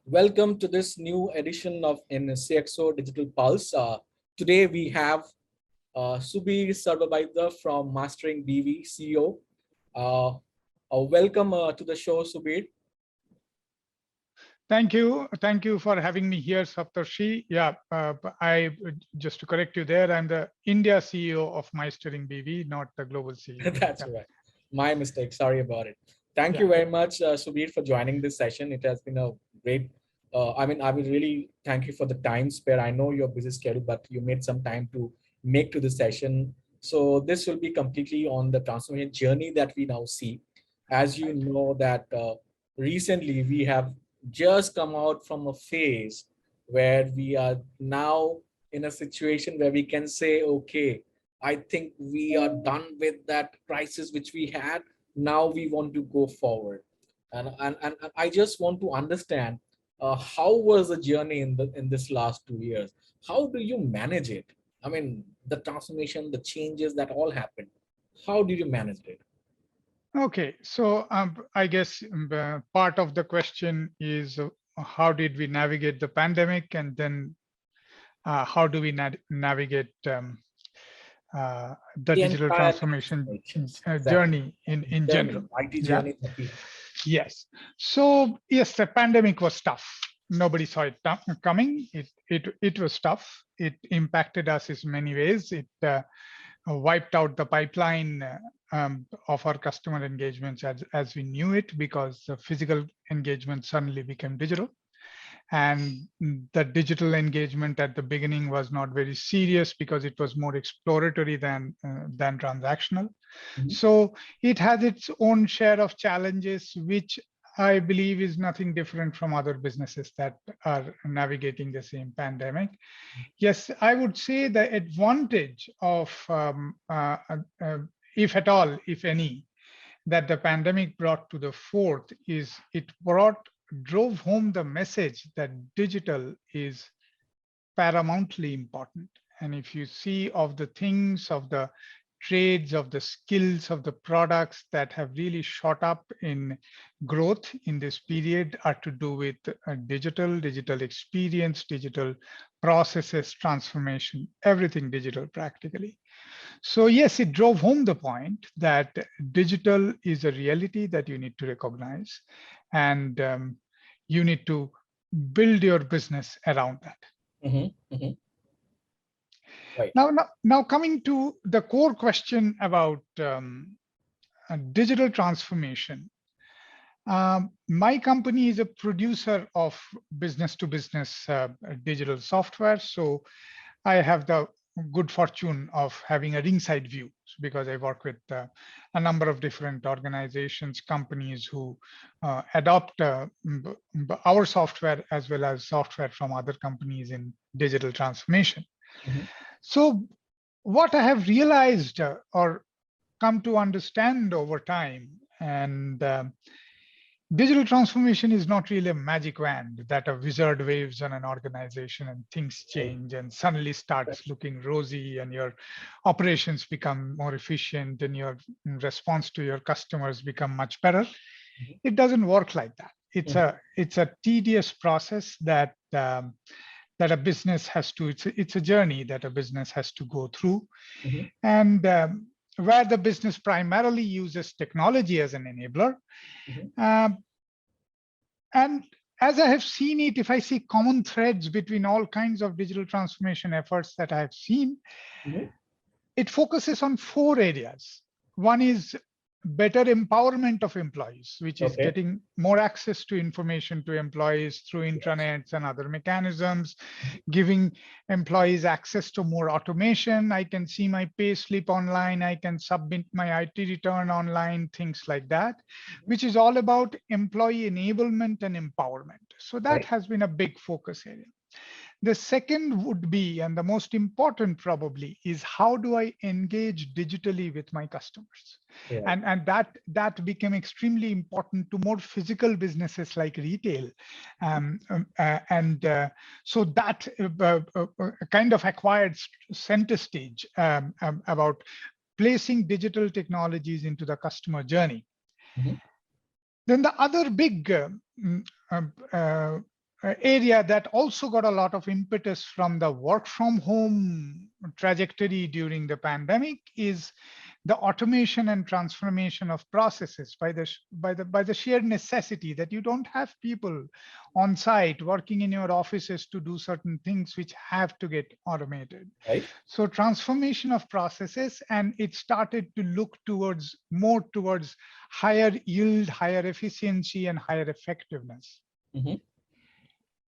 Welcome to this new edition of CXO Digital Pulse. Today we have Subir Sarvabaidya from Mastering BV CEO. Uh, Welcome to the show, Subir. Thank you. Thank you for having me here, Saptarshi. Yeah, I just to correct you there, I'm the India CEO of Mastering BV, not the global CEO. That's Yeah. right. My mistake. Sorry about it. Thank Yeah. you very much, Subir, for joining this session. It has been a great. I would really thank you for the time spare. I know your busy schedule, but you made some time to make to this session. So this will be completely on the transformation journey that we now see. As you know that recently we have just come out from a phase where we are now in a situation where we can say, okay, I think we are done with that crisis which we had. Now we want to go forward. And I just want to understand how was the journey in this last 2 years? How do you manage it? I mean, the transformation, the changes that all happened. How did you manage it? Okay. So I guess part of the question is how did we navigate the pandemic, and then how do we navigate the The digital entire transformation exactly. journey in Journey, general? IT Yeah. journey that we Yes. So yes, the pandemic was tough. Nobody saw it coming. It was tough. It impacted us in many ways. It wiped out the pipeline of our customer engagements as we knew it, because the physical engagement suddenly became digital. And the digital engagement at the beginning was not very serious because it was more exploratory than transactional. Mhm. So it has its own share of challenges, which I believe is nothing different from other businesses that are navigating the same pandemic. Yes, I would say the advantage of, if at all, if any, that the pandemic brought to the fore is it drove home the message that digital is paramountly important. And if you see of the things, of the trades, of the skills, of the products that have really shot up in growth in this period are to do with digital experience, digital processes, transformation, everything digital practically. So yes, it drove home the point that digital is a reality that you need to recognize, and you need to build your business around that. Mhm, mhm. Right. Now coming to the core question about digital transformation. My company is a producer of business to business digital software. So I have the good fortune of having a ringside view, because I work with a number of different organizations, companies who adopt our software as well as software from other companies in digital transformation. Mhm. So what I have realized or come to understand over time, and digital transformation is not really a magic wand that a wizard waves on an organization and things Right. change and suddenly starts looking rosy and your operations become more efficient and your response to your customers become much better. Mhm. It doesn't work like that. It's Mhm. a tedious process that that a business has to. It's a journey that a business has to go through, Mhm. and where the business primarily uses technology as an enabler. Mhm. Um, And as I have seen it, if I see common threads between all kinds of digital transformation efforts that I have seen, Mhm. it focuses on 4 areas. One is better empowerment of employees, which is Okay. getting more access to information to employees through Yes. intranets and other mechanisms, giving employees access to more automation. I can see my pay slip online, I can submit my IT return online, things like that, Mhm. which is all about employee enablement and empowerment. So that Right. has been a big focus area. The second would be, and the most important probably, is how do I engage digitally with my customers? Right. And that became extremely important to more physical businesses like retail. So that kind of acquired center stage about placing digital technologies into the customer journey. Mhm. Then the other big mm, um, uh, area that also got a lot of impetus from the work from home trajectory during the pandemic is the automation and transformation of processes by the sheer necessity that you don't have people on site working in your offices to do certain things which have to get automated. Right. So transformation of processes, and it started to look towards more towards higher yield, higher efficiency, and higher effectiveness. Mm-hmm.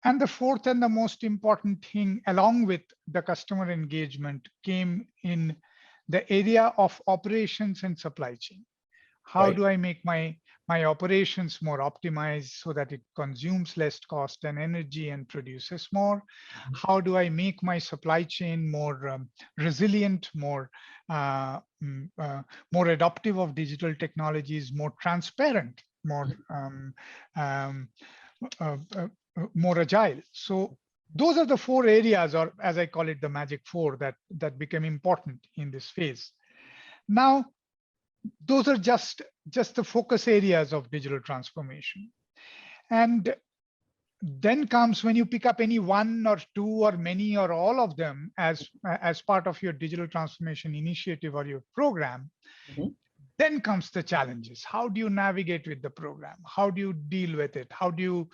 And the fourth and the most important thing, along with the customer engagement, came in the area of operations and supply chain. How Right. do I make my operations more optimized so that it consumes less cost and energy and produces more? How do I make my supply chain more resilient, more adaptive of digital technologies, more transparent, um, uh, uh, more agile? So those are the four areas, or as I call it, the magic four, that became important in this phase. Now, those are just the focus areas of digital transformation. And then comes when you pick up any one or two or many or all of them as part of your digital transformation initiative or your program. Mm-hmm. Then comes the challenges. How do you navigate with the program? How do you deal with it? How do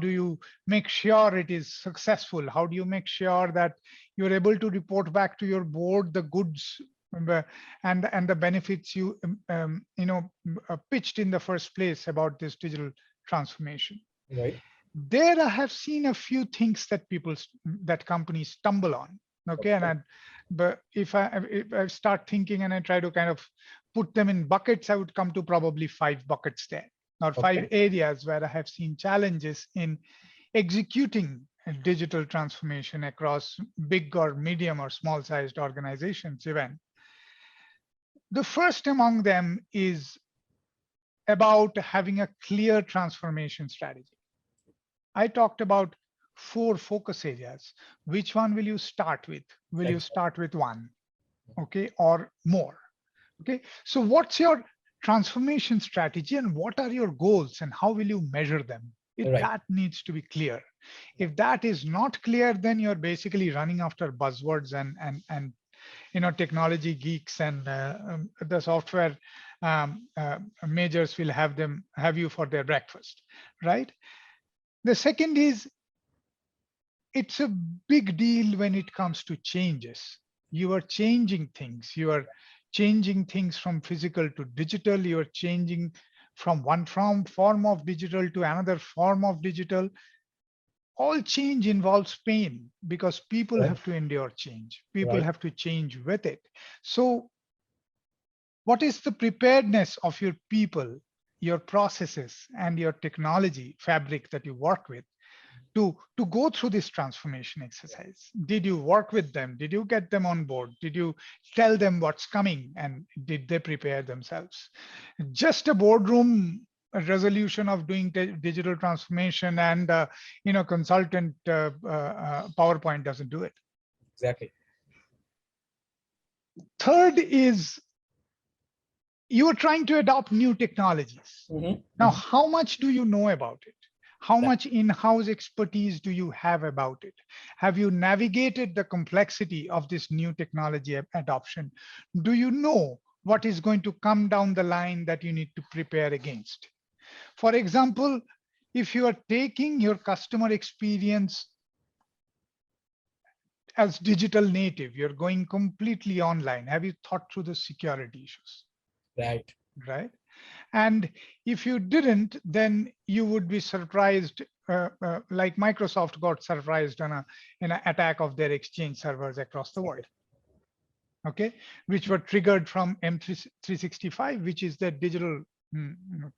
you make sure it is successful? How do you make sure that you're able to report back to your board the goods and the benefits you pitched in the first place about this digital transformation? Right. There I have seen a few things that companies stumble on. Okay, Okay. but if I start thinking and I try to kind of put them in buckets, I would come to probably 5 buckets there, or 5 Okay. areas where I have seen challenges in executing digital transformation across big or medium or small sized organizations even. The first among them is about having a clear transformation strategy. I talked about 4 focus areas. Which one will you start with? Will you start with one? Okay, or more? Okay, so what's your transformation strategy and what are your goals and how will you measure them? Right. That needs to be clear. If that is not clear, then you're basically running after buzzwords and technology geeks and the software majors will have you for their breakfast, right? The second is, it's a big deal when it comes to changes. You are changing things. You are changing things from physical to digital. You are changing from one form of digital to another form of digital. All change involves pain because people Right. have to endure change. People Right. have to change with it. So what is the preparedness of your people, your processes, and your technology fabric that you work with to go through this transformation exercise? Did you work with them? Did you get them on board? Did you tell them what's coming? And did they prepare themselves? Just a boardroom resolution of doing digital transformation and consultant PowerPoint doesn't do it. Exactly. Third is, you are trying to adopt new technologies. Mm-hmm. Now, Mm-hmm. how much do you know about it? How much in-house expertise do you have about it? Have you navigated the complexity of this new technology adoption? Do you know what is going to come down the line that you need to prepare against? For example, if you are taking your customer experience as digital native, you're going completely online. Have you thought through the security issues? Right. Right. And if you didn't, then you would be surprised, like Microsoft got surprised in an attack of their Exchange servers across the world. Okay, which were triggered from M365, which is the digital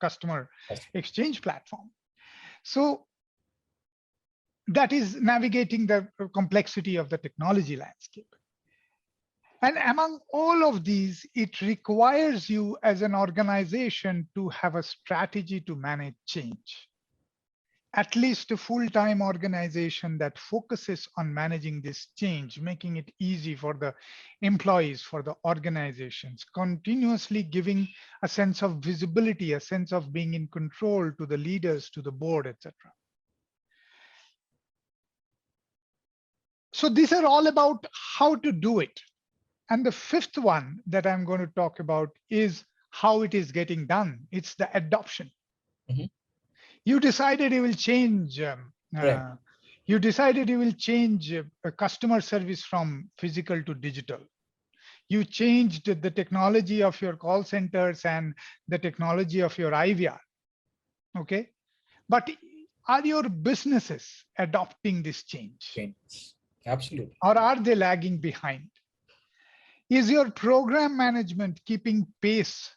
customer exchange platform. So that is navigating the complexity of the technology landscape. And among all of these, it requires you as an organization to have a strategy to manage change. At least a full-time organization that focuses on managing this change, making it easy for the employees, for the organizations, continuously giving a sense of visibility, a sense of being in control to the leaders, to the board, etc. So these are all about how to do it. And the fifth one that I'm going to talk about is how it is getting done. It's the adoption. Mhm. You decided you will change. Correct. You decided you will change customer service from physical to digital. You changed the technology of your call centers and the technology of your IVR. Okay, but are your businesses adopting this change, Change. Absolutely. or are they lagging behind? Is your program management keeping pace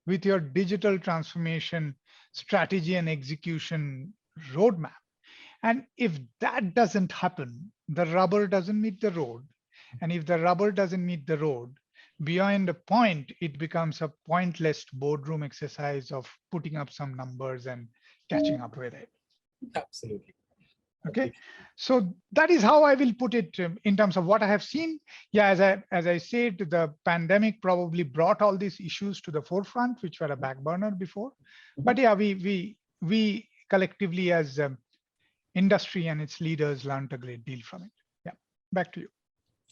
with your digital transformation strategy and execution roadmap? And if that doesn't happen, the rubber doesn't meet the road. And if the rubber doesn't meet the road, beyond a point, it becomes a pointless boardroom exercise of putting up some numbers and catching up with it. Absolutely. Okay, so that is how I will put it in terms of what I have seen. Yeah, as I said, the pandemic probably brought all these issues to the forefront, which were a back burner before. But yeah, we collectively as industry and its leaders learned a great deal from it. Yeah, back to you.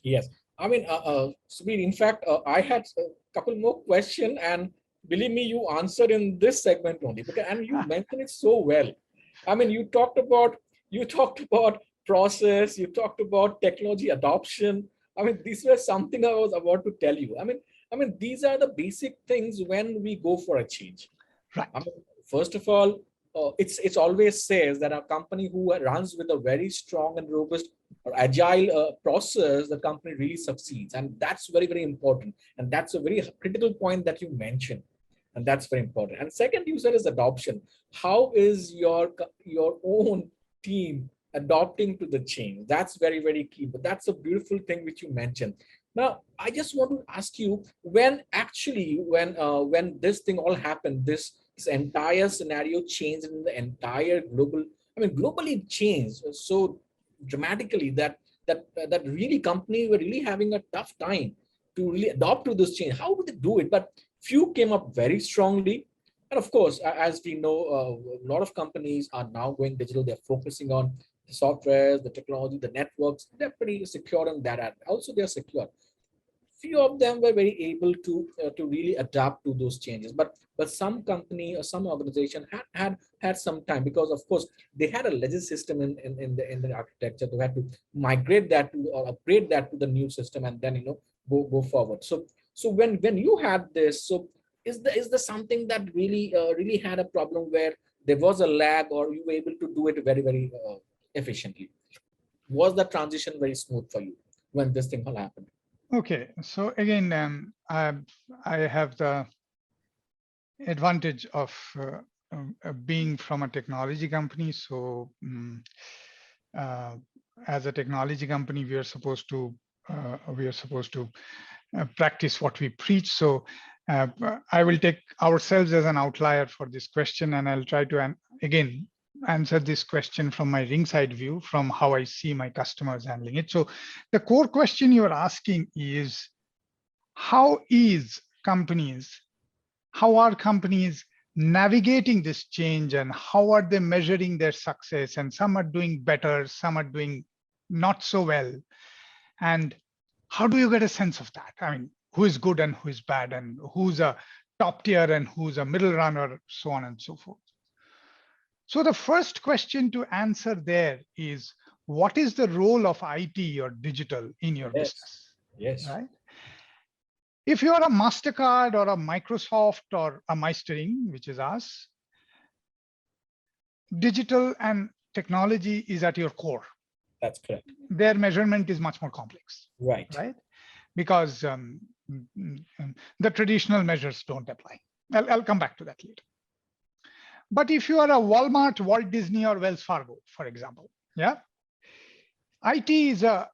Yes. I mean, Subir, in fact, I had a couple more questions, and believe me, you answered in this segment only. Because, and you mentioned it so well. I mean, you talked about process, you talked about technology adoption. I mean, these were something I was about to tell you. I mean, these are the basic things when we go for a change. Right. I mean, first of all, it's always says that a company who runs with a very strong and robust or agile process, the company really succeeds, and that's very, very important. And that's a very critical point that you mentioned, and that's very important. And second, you said is adoption. How is your own team adopting to the change? That's very, very key. But that's a beautiful thing which you mentioned. Now, I just want to ask you, when this thing all happened, this entire scenario changed in the entire global, I mean, globally changed so dramatically that really companies were really having a tough time to really adopt to this change. How would they do it? But few came up very strongly. And of course, as we know, a lot of companies are now going digital. They're focusing on the software, the technology, the networks. They're pretty secure in that. And also, they're secure. Few of them were very able to really adapt to those changes, but some company or some organization had some time, because of course they had a legacy system in the architecture. They had to migrate that to or upgrade that to the new system, and then go forward. So when you had this, so is there something that really had a problem where there was a lag, or you were able to do it very, very efficiently? Was the transition very smooth for you when this thing all happened? Okay, so again, I have the advantage of being from a technology company. So as a technology company, we are supposed to practice what we preach. So I will take ourselves as an outlier for this question, and I'll try to again answer this question from my ringside view, from how I see my customers handling it. So the core question you are asking is, how are companies navigating this change, and how are they measuring their success? And some are doing better, some are doing not so well. And how do you get a sense of that? I mean, who is good and who is bad, and who's a top tier and who's a middle runner, so on and so forth. So the first question to answer there is, what is the role of IT or digital in your business? Yes. Right? If you are a MasterCard or a Microsoft or a Meistering, which is us, digital and technology is at your core. That's correct. Their measurement is much more complex. Right. Because the traditional measures don't apply. I'll come back to that later. But if you are a Walmart, Walt Disney, or Wells Fargo, for example, yeah, IT is a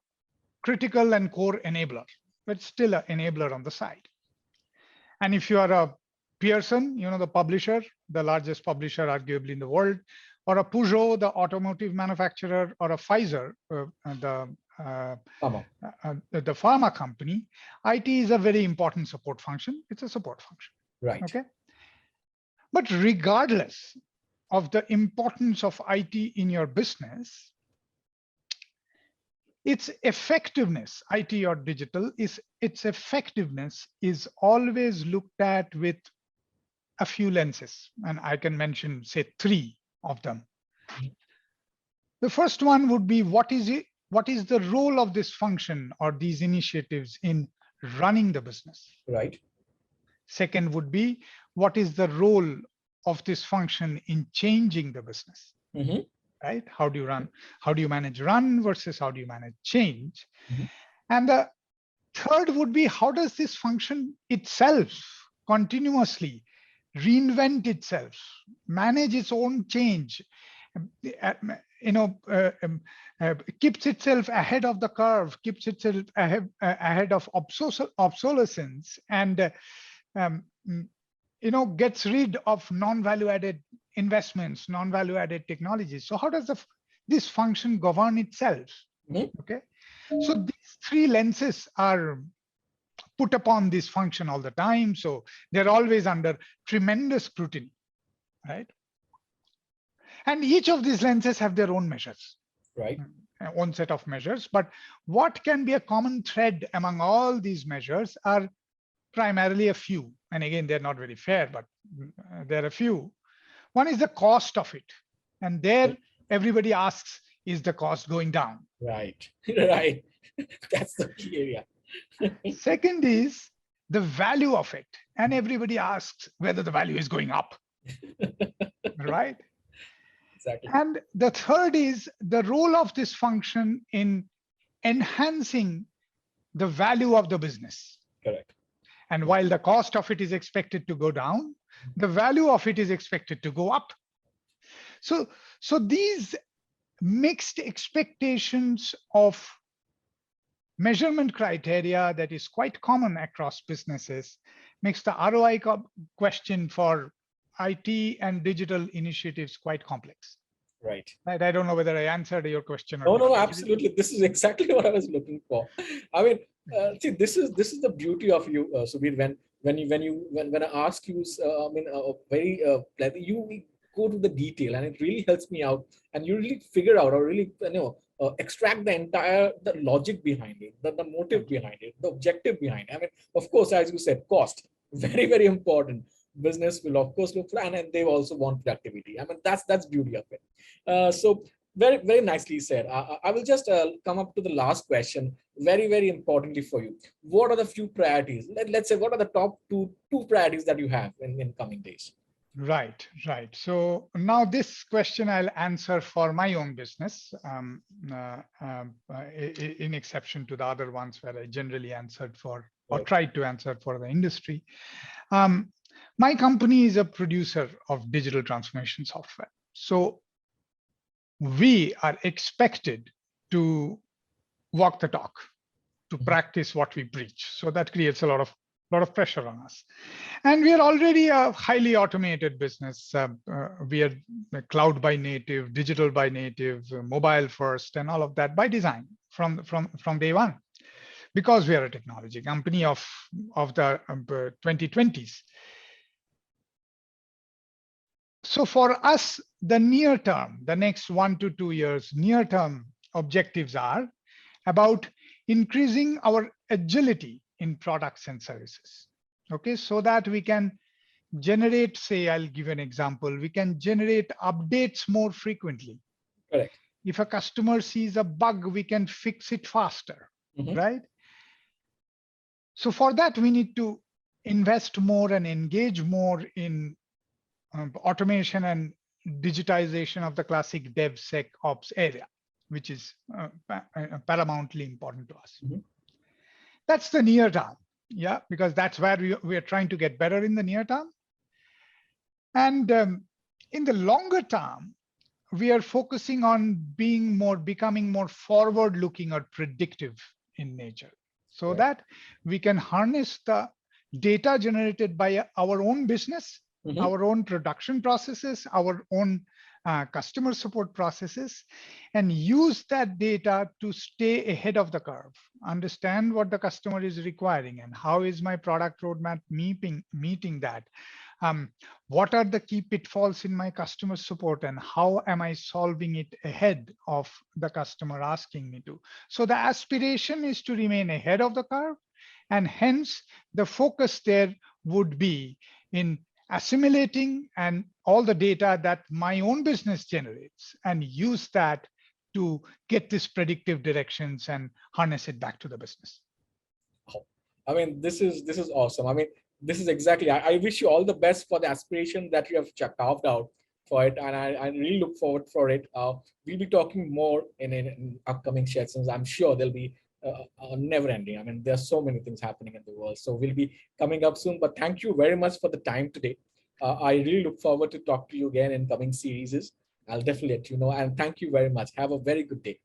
critical and core enabler, but still an enabler on the side. And if you are a Pearson, the publisher, the largest publisher arguably in the world, or a Peugeot, the automotive manufacturer, or a Pfizer, the pharma company, IT is a very important support function. It's a support function. Right. Okay. But regardless of the importance of IT in your business, its effectiveness, IT or digital, its effectiveness is always looked at with a few lenses, and I can mention, say, 3 of them. The first one would be, what is it? What is the role of this function or these initiatives in running the business? Right. Second would be, what is the role of this function in changing the business? Mm-hmm. Right? How do you run? How do you manage run versus how do you manage change? Mm-hmm. And the third would be, how does this function itself continuously reinvent itself, manage its own change, keeps itself ahead of the curve, keeps itself ahead of obsolescence, and gets rid of non-value added investments, non-value added technologies. So how does this function govern itself? Mm-hmm. Okay, so these 3 lenses are put upon this function all the time. So they're always under tremendous scrutiny, right? And each of these lenses have their own measures, right? Own set of measures. But what can be a common thread among all these measures are primarily a few. And again, they're not very fair, but there are a few. One is the cost of it. And there everybody asks, is the cost going down? Right, right. That's the key area. Second is the value of it. And everybody asks whether the value is going up, right? Exactly. And the third is the role of this function in enhancing the value of the business. Correct. And while the cost of it is expected to go down, the value of it is expected to go up. So these mixed expectations of measurement criteria that is quite common across businesses makes the ROI question for IT and digital initiatives quite complex. Right. Right. I don't know whether I answered your question. Or no, absolutely. This is exactly what I was looking for. I mean, see, this is the beauty of you, Subir. When I ask you, you go to the detail, and it really helps me out, and you really figure out or really extract the logic behind it, the motive behind it, the objective behind it. I mean, of course, as you said, cost, very, very important. Business will of course look for, and they also want productivity. I mean, that's beauty of it. So very, very nicely said. I will just come up to the last question. Very, very importantly for you, what are the few priorities? Let's say, what are the top two priorities that you have in coming days? Right. So now this question I'll answer for my own business, in exception to the other ones where I generally answered for or tried to answer for the industry. My company is a producer of digital transformation software. So we are expected to walk the talk, to practice what we preach. So that creates a lot of pressure on us. And we are already a highly automated business. We are cloud by native, digital by native, mobile first, and all of that by design from day one, because we are a technology company of the 2020s. So for us, the near term, the next 1 to 2 years, near term objectives are about increasing our agility in products and services. Okay, so that we can generate, say, I'll give you an example, we can generate updates more frequently. Correct. If a customer sees a bug, we can fix it faster, right? So for that, we need to invest more and engage more in automation and digitization of the classic DevSecOps area, which is paramountly important to us. That's the near term, yeah, because that's where we are trying to get better in the near term. And in the longer term, we are focusing on becoming more forward-looking or predictive in nature, so that we can harness the data generated by our own business, our own production processes, our own customer support processes, and use that data to stay ahead of the curve, understand what the customer is requiring and how is my product roadmap meeting that, What are the key pitfalls in my customer support and how am I solving it ahead of the customer asking me to? So the aspiration is to remain ahead of the curve, and hence the focus there would be in assimilating and all the data that my own business generates and use that to get this predictive directions and harness it back to the business. I mean, this is awesome. I mean, this is exactly. I wish you all the best for the aspiration that you have carved out for it, and I really look forward for it. We'll be talking more in upcoming sessions. I'm sure there'll be never ending. I mean, there's so many things happening in the world, so we'll be coming up soon. But thank you very much for the time today. I really look forward to talk to you again in coming series. I'll definitely let you know. And thank you very much. Have a very good day.